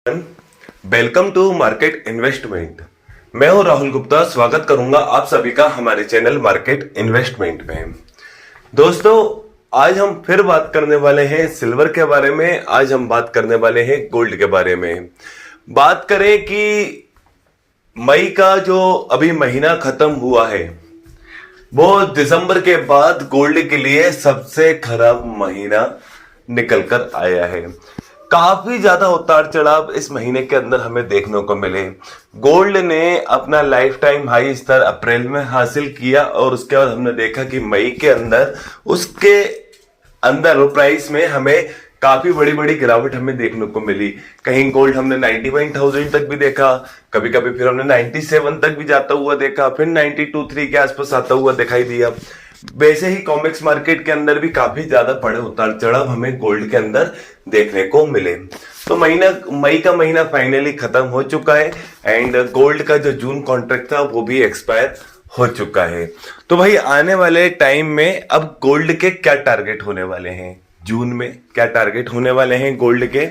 Welcome to market investment. मैं हूं राहुल गुप्ता। स्वागत करूंगा आप सभी का हमारे चैनल मार्केट इन्वेस्टमेंट में। दोस्तों, आज हम फिर बात करने वाले हैं सिल्वर के बारे में। आज हम बात करने वाले हैं गोल्ड के बारे में। बात करें कि मई का जो अभी महीना खत्म हुआ है वो दिसंबर के बाद गोल्ड के लिए सबसे खराब महीना निकल कर आया है। काफी ज्यादा उतार चढ़ाव इस महीने के अंदर हमें देखने को मिले। गोल्ड ने अपना लाइफ टाइम हाई स्तर अप्रैल में हासिल किया और उसके बाद हमने देखा कि मई के अंदर उसके अंदर प्राइस में हमें काफी बड़ी बड़ी गिरावट हमें देखने को मिली। कहीं गोल्ड हमने 91,000 तक भी देखा, कभी कभी फिर हमने 97 तक भी जाता हुआ देखा, फिर 92-3 के आसपास आता हुआ दिखाई दिया। वैसे ही कॉमेक्स मार्केट के अंदर भी काफी ज्यादा बड़े उतार चढ़ाव हमें गोल्ड के अंदर देखने को मिले। तो मई का महीना फाइनली खत्म हो चुका है एंड गोल्ड का जो जून कॉन्ट्रैक्ट था वो भी एक्सपायर हो चुका है। तो भाई आने वाले टाइम में अब गोल्ड के क्या टारगेट होने वाले हैं, जून में क्या टारगेट होने वाले हैं गोल्ड के,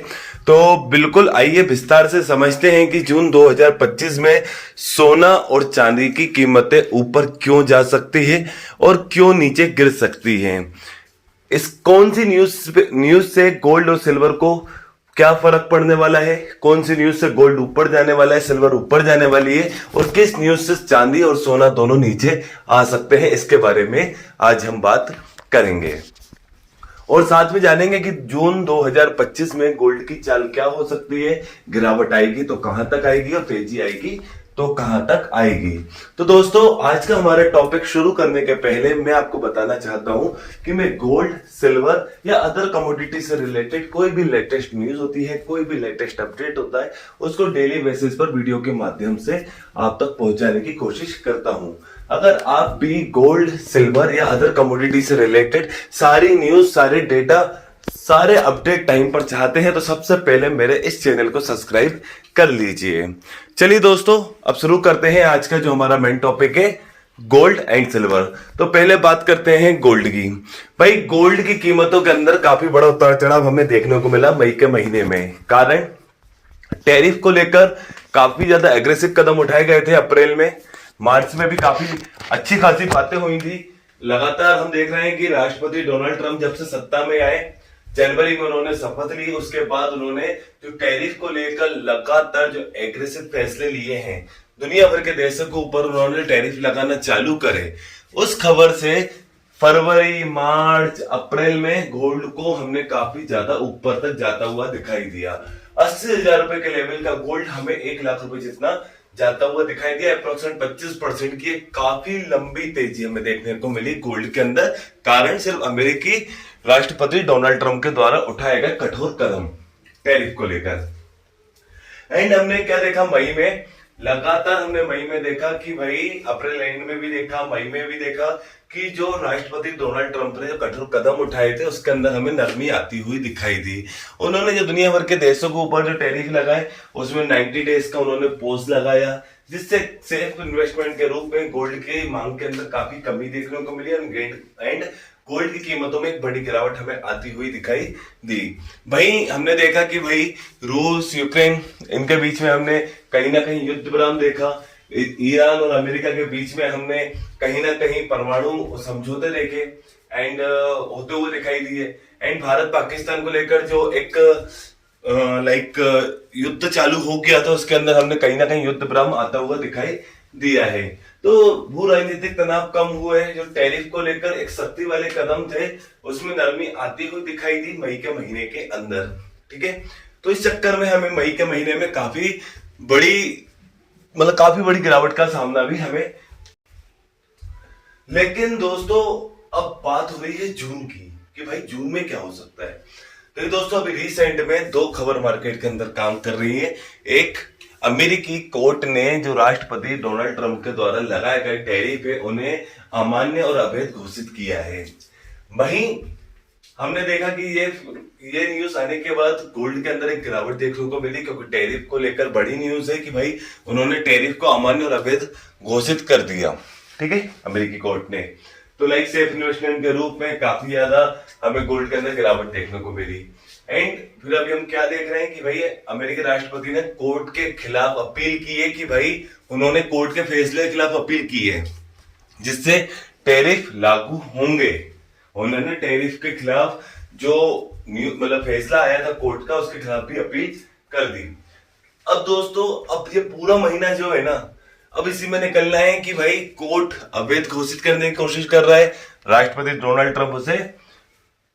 तो बिल्कुल आइए विस्तार से समझते हैं कि जून 2025 में सोना और चांदी की कीमतें ऊपर क्यों जा सकती है और क्यों नीचे गिर सकती हैं। इस कौन सी न्यूज से गोल्ड और सिल्वर को क्या फर्क पड़ने वाला है, कौन सी न्यूज से गोल्ड ऊपर जाने वाला है, सिल्वर ऊपर जाने वाली है, और किस न्यूज से चांदी और सोना दोनों नीचे आ सकते हैं, इसके बारे में आज हम बात करेंगे। और साथ में जानेंगे कि जून 2025 में गोल्ड की चाल क्या हो सकती है। गिरावट आएगी तो कहां तक आएगी और तेजी आएगी तो कहां तक आएगी। तो दोस्तों, आज का हमारा टॉपिक शुरू करने के पहले मैं आपको बताना चाहता हूं कि मैं गोल्ड, सिल्वर या अदर कमोडिटी से रिलेटेड कोई भी लेटेस्ट न्यूज होती है, कोई भी लेटेस्ट अपडेट होता है, उसको डेली बेसिस पर वीडियो के माध्यम से आप तक पहुंचाने की कोशिश करता हूं। अगर आप भी गोल्ड, सिल्वर या अदर कमोडिटी से रिलेटेड सारी न्यूज, सारे डेटा, सारे अपडेट टाइम पर चाहते हैं तो सबसे पहले मेरे इस चैनल को सब्सक्राइब कर लीजिए। चलिए दोस्तों, अब शुरू करते हैं आज का जो हमारा मेन टॉपिक है, गोल्ड एंड सिल्वर। तो पहले बात करते हैं गोल्ड की। भाई गोल्ड की कीमतों के अंदर काफी बड़ा उतार चढ़ाव हमें देखने को मिला मई के महीने में। कारण टैरिफ को लेकर काफी ज्यादा एग्रेसिव कदम उठाए गए थे अप्रैल में। मार्च में भी काफी अच्छी खासी बातें हुई थी। लगातार हम देख रहे हैं कि राष्ट्रपति डोनाल्ड ट्रंप जब से सत्ता में आए, जनवरी में उन्होंने शपथ ली, उसके बाद उन्होंने जो टैरिफ को लेकर लगातार जो एग्रेसिव फैसले लिए हैं, दुनिया भर के देशों के ऊपर उन्होंने टैरिफ लगाना चालू करे। उस खबर से फरवरी, मार्च, अप्रैल में गोल्ड को हमने काफी ज्यादा ऊपर तक जाता हुआ दिखाई दिया। 80,000 रुपए के लेवल का गोल्ड हमें 1 लाख रुपए जितना जाता हुआ दिखाई दिया। अप्रोक्सीमेट 25% की काफी लंबी तेजी हमें देखने को मिली गोल्ड के अंदर। कारण सिर्फ अमेरिकी राष्ट्रपति डोनाल्ड ट्रंप के द्वारा उठाए गए कठोर कदम टैरिफ को लेकर। एंड हमने क्या देखा मई में, लगातार हमने मई में देखा कि भाई, अप्रैल एंड में भी देखा, मई में भी देखा कि जो राष्ट्रपति डोनाल्ड ट्रंप ने जो कठोर कदम उठाए थे उसके अंदर हमें नरमी आती हुई दिखाई दी। उन्होंने जो दुनिया भर के देशों के ऊपर जो टैरिफ लगाए उसमें 90 डेज का उन्होंने पॉज लगाया, जिससे सेफ इन्वेस्टमेंट के रूप में गोल्ड की मांग के अंदर काफी कमी देखने को मिली एंड गोल्ड की कीमतों में एक बड़ी गिरावट हमें आती हुई दिखाई दी। भाई हमने देखा कि भाई रूस, यूक्रेन, इनके बीच में हमने कहीं ना कहीं युद्ध विराम देखा। ईरान और अमेरिका के बीच में हमने कहीं ना कहीं परमाणु समझौते देखे एंड होते हुए दिखाई दिए। एंड भारत पाकिस्तान को लेकर जो एक युद्ध चालू हो गया था उसके अंदर हमने कहीं ना कहीं युद्ध विराम आता हुआ दिखाई दिया है। तो भू राजनीतिक तनाव कम हुए, जो टैरिफ को लेकर एक सख्ती वाले कदम थे उसमें नरमी आती हुई दिखाई दी मई के महीने के अंदर। ठीक है, तो इस चक्कर में हमें मई के महीने में काफी बड़ी गिरावट का सामना भी हमें। लेकिन दोस्तों, अब बात हो रही है जून की कि भाई जून में क्या हो सकता है। तो दोस्तों, अभी रिसेंट में 2 खबर मार्केट के अंदर काम कर रही है। एक, अमेरिकी कोर्ट ने जो राष्ट्रपति डोनाल्ड ट्रंप के द्वारा लगाए गए टैरिफ है उन्हें अमान्य और अवैध घोषित किया है। वहीं हमने देखा कि ये न्यूज आने के बाद गोल्ड के अंदर एक गिरावट देखने को मिली, क्योंकि टैरिफ को लेकर बड़ी न्यूज है कि भाई उन्होंने टैरिफ को अमान्य और अवैध घोषित कर दिया। ठीक है, अमेरिकी कोर्ट ने। तो सेफ इन्वेस्टमेंट के रूप में काफी ज्यादा हमें गोल्ड के अंदर गिरावट देखने को मिली। एंड फिर अभी हम क्या देख रहे हैं कि भाई अमेरिकी राष्ट्रपति ने कोर्ट के खिलाफ अपील की है कि भाई उन्होंने कोर्ट के फैसले के खिलाफ अपील की है जिससे टैरिफ लागू होंगे। उन्होंने टैरिफ के खिलाफ जो मतलब फैसला आया था कोर्ट का उसके खिलाफ भी अपील कर दी। अब दोस्तों अब ये पूरा महीना जो है ना अब इसी में निकलना है कि भाई कोर्ट अवैध घोषित करने की कोशिश कर रहा है, राष्ट्रपति डोनाल्ड ट्रंप उसे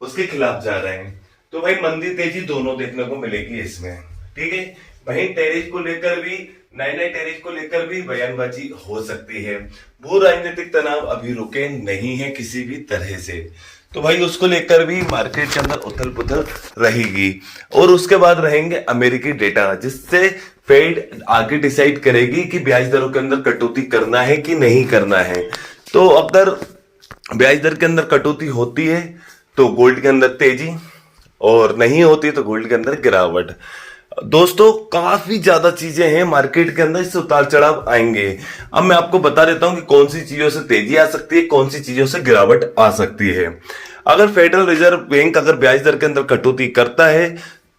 उसके खिलाफ जा रहे हैं। तो भाई मंदी तेजी दोनों देखने को मिलेगी इसमें, ठीक है। वहीं टैरिफ को लेकर भी नए टैरिफ को लेकर भी बयानबाजी हो सकती है। भू राजनीतिक तनाव अभी रुके नहीं है किसी भी तरह से, तो भाई उसको लेकर भी मार्केट के अंदर उथल पुथल रहेगी। और उसके बाद रहेंगे अमेरिकी डेटा जिससे फेड आगे डिसाइड करेगी कि ब्याज दरों के अंदर कटौती करना है कि नहीं करना है। तो अगर ब्याज दर के अंदर कटौती होती है तो गोल्ड के अंदर तेजी, और नहीं होती तो गोल्ड के अंदर गिरावट। दोस्तों काफी ज्यादा चीजें हैं मार्केट के अंदर, इससे उतार चढ़ाव आएंगे। अब मैं आपको बता देता हूं कि कौन सी चीजों से तेजी आ सकती है, कौन सी चीजों से गिरावट आ सकती है। अगर फेडरल रिजर्व बैंक अगर ब्याज दर के अंदर कटौती करता है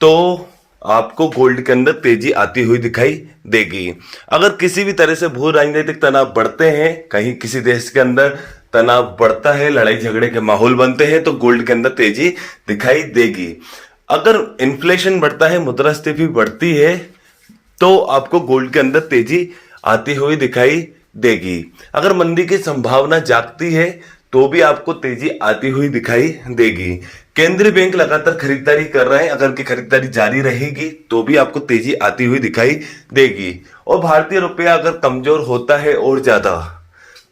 तो आपको गोल्ड के अंदर तेजी आती हुई दिखाई देगी। अगर किसी भी तरह से भू राजनीतिक तनाव बढ़ते हैं, कहीं किसी देश के अंदर तनाव बढ़ता है, लड़ाई झगड़े के माहौल बनते हैं, तो गोल्ड के अंदर तेजी दिखाई देगी। अगर इन्फ्लेशन बढ़ता है, मुद्रास्फीति बढ़ती है, तो आपको गोल्ड के अंदर तेजी आती हुई दिखाई देगी। अगर मंदी की संभावना जागती है तो भी आपको तेजी आती हुई दिखाई देगी। केंद्रीय बैंक लगातार खरीदारी कर रहे हैं, अगर की खरीदारी जारी रहेगी तो भी आपको तेजी आती हुई दिखाई देगी। और भारतीय रुपया अगर कमजोर होता है और ज्यादा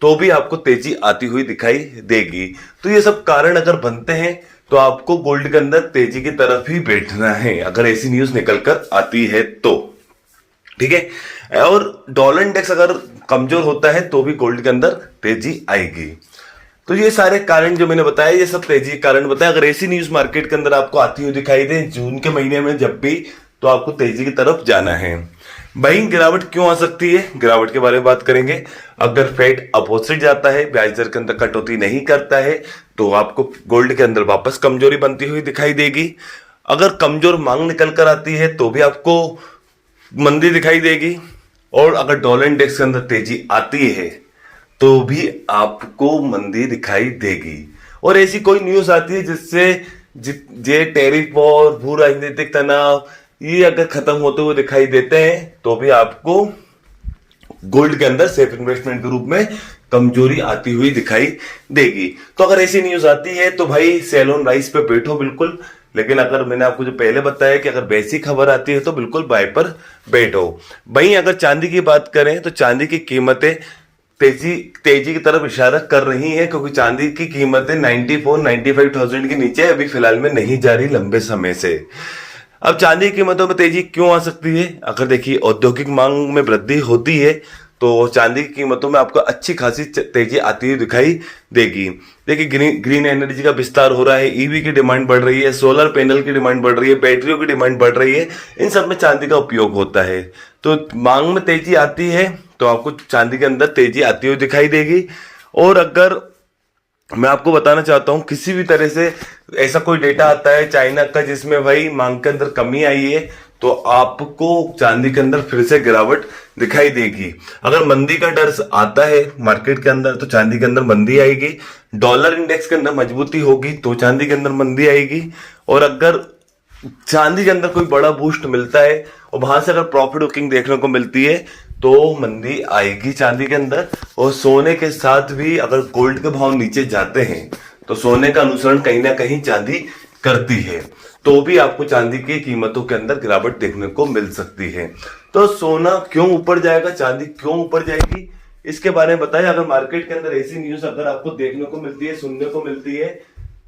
तो भी आपको तेजी आती हुई दिखाई देगी। तो ये सब कारण अगर बनते हैं तो आपको गोल्ड के अंदर तेजी की तरफ ही बैठना है, अगर ऐसी न्यूज निकल कर आती है तो, ठीक है। और डॉलर इंडेक्स अगर कमजोर होता है तो भी गोल्ड के अंदर तेजी आएगी। तो ये सारे कारण जो मैंने बताया, ये सब तेजी के कारण बताया। अगर ऐसी न्यूज मार्केट के अंदर आपको आती हुई दिखाई दे जून के महीने में जब भी, तो आपको तेजी की तरफ जाना है। भाई गिरावट क्यों आ सकती है, गिरावट के बारे में बात करेंगे। अगर फेड अपोजिट जाता है, ब्याज दर के अंदर कटौती नहीं करता है, तो आपको गोल्ड के अंदर वापस कमजोरी बनती हुई दिखाई देगी। अगर कमजोर मांग निकल कर आती है तो भी आपको मंदी दिखाई देगी। और अगर डॉलर इंडेक्स के अंदर तेजी आती है तो भी आपको मंदी दिखाई देगी। और ऐसी कोई न्यूज आती है जिससे जे टैरिफ और भू राजनीतिक तनाव ये अगर खत्म होते हुए दिखाई देते हैं तो भी आपको गोल्ड के अंदर सेफ इन्वेस्टमेंट के रूप में कमजोरी आती हुई दिखाई देगी। तो अगर ऐसी न्यूज आती है तो भाई सेल ऑन राइस पे बैठो बिल्कुल, लेकिन अगर मैंने आपको जो पहले बताया कि अगर वैसी खबर आती है तो बिल्कुल बाय पर बैठो। भाई अगर चांदी की बात करें तो चांदी की कीमतें तेजी की तरफ इशारा कर रही है, क्योंकि चांदी की कीमतें 94-95,000 के नीचे अभी फिलहाल में नहीं जा रही लंबे समय से। अब चांदी की कीमतों में तेजी क्यों आ सकती है, अगर देखिए औद्योगिक मांग में वृद्धि होती है तो चांदी की कीमतों में आपको अच्छी खासी तेजी आती हुई दिखाई देगी। देखिए ग्रीन एनर्जी का विस्तार हो रहा है, ईवी की डिमांड बढ़ रही है, सोलर पैनल की डिमांड बढ़ रही है, बैटरियों की डिमांड बढ़ रही है, इन सब में चांदी का उपयोग होता है। तो मांग में तेजी आती है तो आपको चांदी के अंदर तेजी आती हुई दिखाई देगी। और अगर मैं आपको बताना चाहता हूं किसी भी तरह से ऐसा कोई डेटा आता है चाइना का जिसमें भाई मांग के अंदर कमी आई है, तो आपको चांदी के अंदर फिर से गिरावट दिखाई देगी। अगर मंदी का डर आता है मार्केट के अंदर तो चांदी के अंदर मंदी आएगी। डॉलर इंडेक्स के अंदर मजबूती होगी तो चांदी के अंदर मंदी आएगी। और अगर चांदी के अंदर कोई बड़ा बूस्ट मिलता है और वहां से अगर प्रॉफिट बुकिंग देखने को मिलती है तो मंदी आएगी चांदी के अंदर। और सोने के साथ भी अगर गोल्ड के भाव नीचे जाते हैं तो सोने का अनुसरण कहीं ना कहीं चांदी करती है, तो भी आपको चांदी की कीमतों के अंदर गिरावट देखने को मिल सकती है। तो सोना क्यों ऊपर जाएगा, चांदी क्यों ऊपर जाएगी, इसके बारे में बताया। अगर मार्केट के अंदर ऐसी न्यूज अगर आपको देखने को मिलती है, सुनने को मिलती है,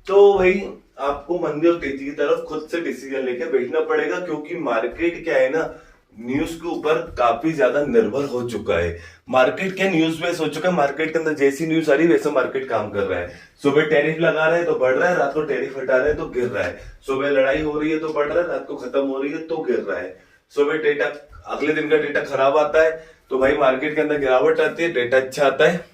तो भाई आपको मंदी और तेजी की तरफ खुद से डिसीजन लेकर बैठना पड़ेगा, क्योंकि मार्केट क्या है ना, न्यूज के ऊपर काफी ज्यादा निर्भर हो चुका है। मार्केट क्या न्यूज बेस हो चुका है, मार्केट के अंदर जैसी न्यूज आ रही है वैसा मार्केट काम कर रहा है। सुबह टैरिफ लगा रहे हैं तो बढ़ रहा है, रात को टैरिफ हटा रहे हैं तो गिर रहा है। सुबह लड़ाई हो रही है तो बढ़ रहा है, रात को खत्म हो रही है तो गिर रहा है। सुबह डेटा, अगले दिन का डेटा खराब आता है तो भाई मार्केट के अंदर गिरावट आती है, डेटा अच्छा आता है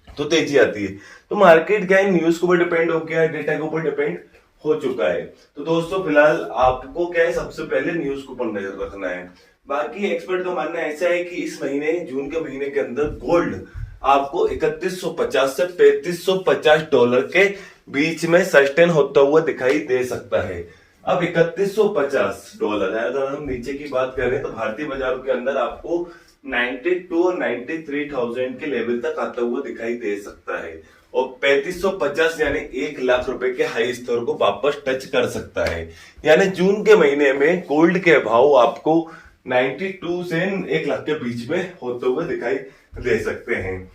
तो तेजी आती है। तो मार्केट क्या है, न्यूज के ऊपर डिपेंड हो गया है, डेटा के ऊपर डिपेंड हो चुका है। तो दोस्तों फिलहाल आपको क्या है, सबसे पहले न्यूज को पर नजर रखना है। बाकी एक्सपर्ट का मानना ऐसा है कि इस महीने, जून के महीने के अंदर गोल्ड आपको 3150 से 3550 डॉलर के बीच में सस्टेन होता हुआ दिखाई दे सकता है। अब 3150 डॉलर है, अगर हम नीचे की बात करें तो भारतीय बाजारों के अंदर आपको 92 और 93,000 के लेवल तक आता हुआ दिखाई दे सकता है, और 3550 यानी 1 लाख रुपए के हाई स्तर को वापस टच कर सकता है। यानी जून के महीने में गोल्ड के भाव आपको 92 से 1 लाख के बीच में होते हुए दिखाई दे सकते हैं।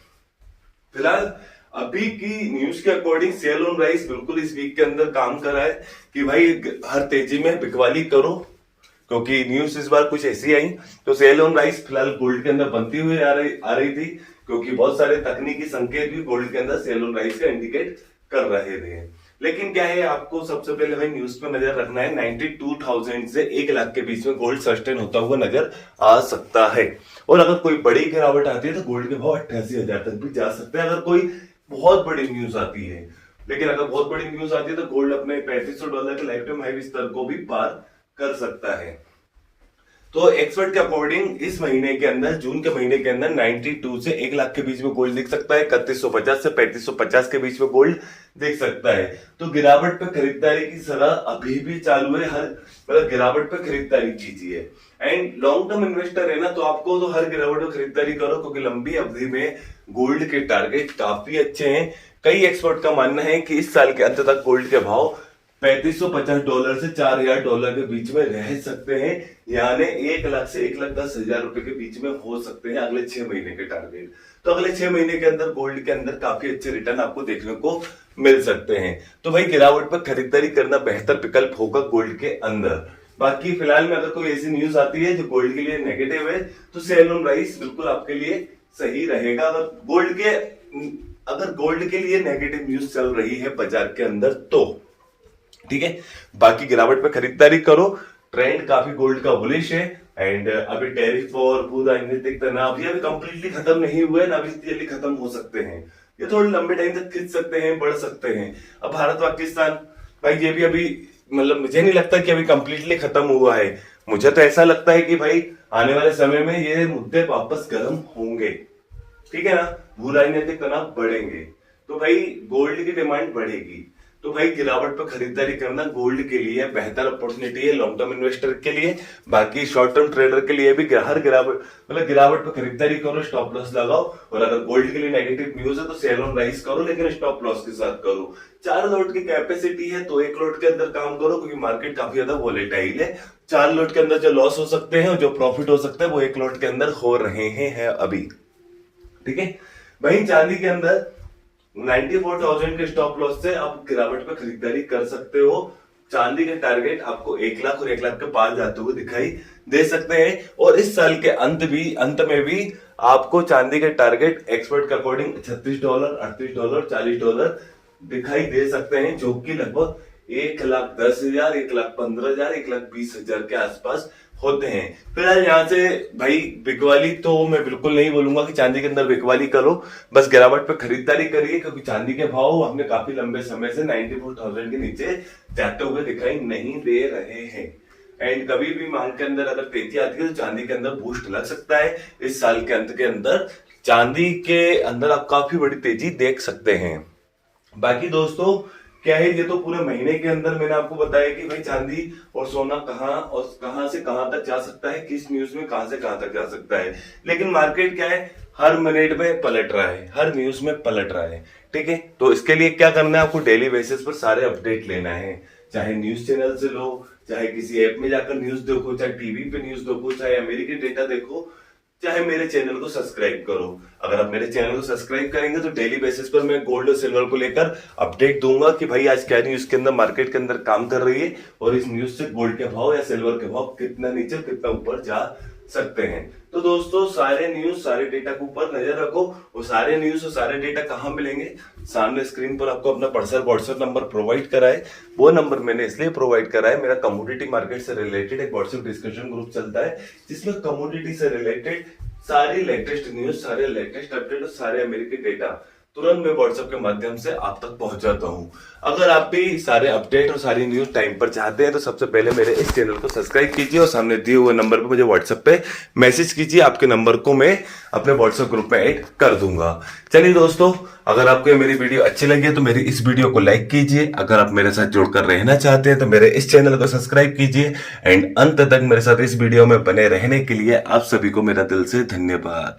फिलहाल अभी की न्यूज के अकॉर्डिंग सेल ऑन राइस बिल्कुल इस वीक के अंदर काम कर रहा है कि भाई हर तेजी में बिकवाली करो, क्योंकि न्यूज इस बार कुछ ऐसी आई। तो सेल ऑन राइस फिलहाल गोल्ड के अंदर बनती हुई आ रही थी, क्योंकि बहुत सारे तकनीकी संकेत भी गोल्ड के अंदर सेल ऑन राइस का इंडिकेट कर रहे थे। लेकिन क्या है, आपको सबसे पहले भाई न्यूज पर नजर रखना है। 92,000 से 1 लाख के बीच में गोल्ड सस्टेन होता हुआ नजर आ सकता है, और अगर कोई बड़ी गिरावट आती है तो गोल्ड के भाव 88,000 तक भी जा सकते हैं, अगर कोई बहुत बड़ी न्यूज आती है। लेकिन अगर बहुत बड़ी न्यूज आती है तो गोल्ड अपने 3500 डॉलर के लाइफ टाइम हाई स्तर को भी पार कर सकता है। तो एक्सपर्ट के अकॉर्डिंग इस महीने के अंदर, जून के महीने के अंदर 92 से 1 लाख के बीच में गोल्ड दिख सकता है, 3150 से 3550 के बीच में गोल्ड दिख सकता है। तो गिरावट पे खरीदारी की सलाह अभी भी चालू है, हर मतलब गिरावट पे खरीदारी कीजिए। एंड लॉन्ग टर्म इन्वेस्टर है ना, तो आपको तो हर गिरावट पे खरीदारी करो, क्योंकि लंबी अवधि में गोल्ड के टारगेट काफी अच्छे हैं। कई एक्सपर्ट का मानना है कि इस साल के अंत तक गोल्ड के भाव 3550 डॉलर से 4000 डॉलर के बीच में रह सकते हैं, यानी 1 लाख से 1,10,000 रुपए के बीच में हो सकते हैं अगले 6 महीने के टारगेट। तो अगले 6 महीने के अंदर गोल्ड के अंदर काफी अच्छे रिटर्न आपको देखने को मिल सकते हैं। तो भाई गिरावट पर खरीदारी करना बेहतर विकल्प होगा गोल्ड के अंदर। बाकी फिलहाल में अगर कोई ऐसी न्यूज आती है जो गोल्ड के लिए नेगेटिव है, तो सेल ऑन राइस बिल्कुल आपके लिए सही रहेगा। अगर गोल्ड के लिए नेगेटिव न्यूज चल रही है बाजार के अंदर तो ठीक है। बाकी गिरावट पे खरीदारी करो, ट्रेंड काफी गोल्ड का बुलिश है। एंड अभी टैरिफ और भू राजनीतिक तनाव ये अभी कंप्लीटली खत्म नहीं हुए, ना अभी जल्दी खत्म हो सकते हैं, ये थोड़े लंबे टाइम तक खिंच सकते हैं, बढ़ सकते हैं। अब भारत पाकिस्तान भाई ये भी अभी मतलब मुझे नहीं लगता कि अभी कंप्लीटली खत्म हुआ है। मुझे तो ऐसा लगता है कि भाई आने वाले समय में ये मुद्दे वापस गर्म होंगे, ठीक है ना, भू राजनीतिक तनाव बढ़ेंगे, तो भाई गोल्ड की डिमांड बढ़ेगी। तो भाई गिरावट पर खरीदारी करना गोल्ड के लिए बेहतर अपॉर्चुनिटी है, लॉन्ग टर्म इन्वेस्टर के लिए। बाकी शॉर्ट टर्म ट्रेडर के लिए भी हर गिरावट पर खरीदारी करो, स्टॉप लॉस लगाओ। और अगर गोल्ड के लिए नेगेटिव न्यूज है तो सेल ऑन राइस करो, लेकिन स्टॉप लॉस के साथ करो। 4 लॉट की कैपेसिटी है तो 1 लॉट के अंदर काम करो, क्योंकि मार्केट काफी ज्यादा वोलेटाइल है। 4 लॉट के अंदर जो लॉस हो सकते हैं और जो प्रॉफिट हो सकता है वो 1 लॉट के अंदर हो रहे हैं अभी, ठीक है। वहीं चांदी के अंदर 94,000 के स्टॉप लॉस से आप गिरावट पर खरीदारी कर सकते हो। चांदी के टारगेट आपको 1 लाख और 1 लाख के पार जाते हुए दिखाई दे सकते हैं। और इस साल के अंत में भी आपको चांदी के टारगेट एक्सपर्ट के अकॉर्डिंग 36 डॉलर, 38 डॉलर, 40 डॉलर दिखाई दे सकते हैं, जो कि लगभग 1,10,000, 1,15,000, 1,20,000 के आसपास होते हैं। फिलहाल यहाँ से भाई बिकवाली तो मैं बिल्कुल नहीं बोलूंगा कि चांदी के अंदर बिकवाली करो, बस गिरावट पे खरीदारी करिए, क्योंकि चांदी के भाव हमने काफी लंबे समय से 94,000 के नीचे जाते हुए दिखाई नहीं दे रहे हैं। एंड कभी भी मांग के अंदर अगर तेजी आती है तो चांदी के अंदर बूस्ट लग सकता है। इस साल के अंत के अंदर चांदी के अंदर आप काफी बड़ी तेजी देख सकते हैं। बाकी दोस्तों क्या है, ये तो पूरे महीने के अंदर मैंने आपको बताया कि भाई चांदी और सोना कहां से कहां तक जा सकता है, किस न्यूज में कहां से कहां तक जा सकता है। लेकिन मार्केट क्या है, हर मिनट में पलट रहा है, हर न्यूज में पलट रहा है, ठीक है। तो इसके लिए क्या करना है, आपको डेली बेसिस पर सारे अपडेट लेना है, चाहे न्यूज चैनल से लो, चाहे किसी ऐप में जाकर न्यूज देखो, चाहे टीवी पे न्यूज देखो, चाहे अमेरिकी डेटा देखो, चाहे मेरे चैनल को सब्सक्राइब करो। अगर आप मेरे चैनल को सब्सक्राइब करेंगे तो डेली बेसिस पर मैं गोल्ड और सिल्वर को लेकर अपडेट दूंगा कि भाई आज क्या न्यूज के अंदर मार्केट के अंदर काम कर रही है, और इस न्यूज से गोल्ड के भाव या सिल्वर के भाव कितना नीचे कितना ऊपर जा सकते हैं। तो दोस्तों सारे न्यूज सारे डेटा के ऊपर नजर रखो। वो सारे न्यूज और सारे डेटा कहाँ मिलेंगे, सामने स्क्रीन पर आपको अपना पर्सनल व्हाट्सएप नंबर प्रोवाइड करा है। वो नंबर मैंने इसलिए प्रोवाइड करा है, मेरा कमोडिटी मार्केट से रिलेटेड एक व्हाट्सएप डिस्कशन ग्रुप चलता है, जिसमें कमोडिटी से रिलेटेड सारी लेटेस्ट न्यूज, सारे लेटेस्ट अपडेट और सारे अमेरिकी डेटा तुरंत मैं व्हाट्सएप के माध्यम से आप तक पहुंचाता हूं। अगर आप भी सारे अपडेट और सारी न्यूज टाइम पर चाहते हैं तो सबसे पहले मेरे इस चैनल को सब्सक्राइब कीजिए और सामने दिए हुए नंबर पर मुझे व्हाट्सएप पे मैसेज कीजिए। आपके नंबर को मैं अपने व्हाट्सएप ग्रुप में ऐड कर दूंगा। चलिए दोस्तों, अगर आपको ये मेरी वीडियो अच्छी लगी तो मेरी इस वीडियो को लाइक कीजिए। अगर आप मेरे साथ जुड़कर रहना चाहते हैं तो मेरे इस चैनल को सब्सक्राइब कीजिए। एंड अंत तक मेरे साथ इस वीडियो में बने रहने के लिए आप सभी को मेरा दिल से धन्यवाद।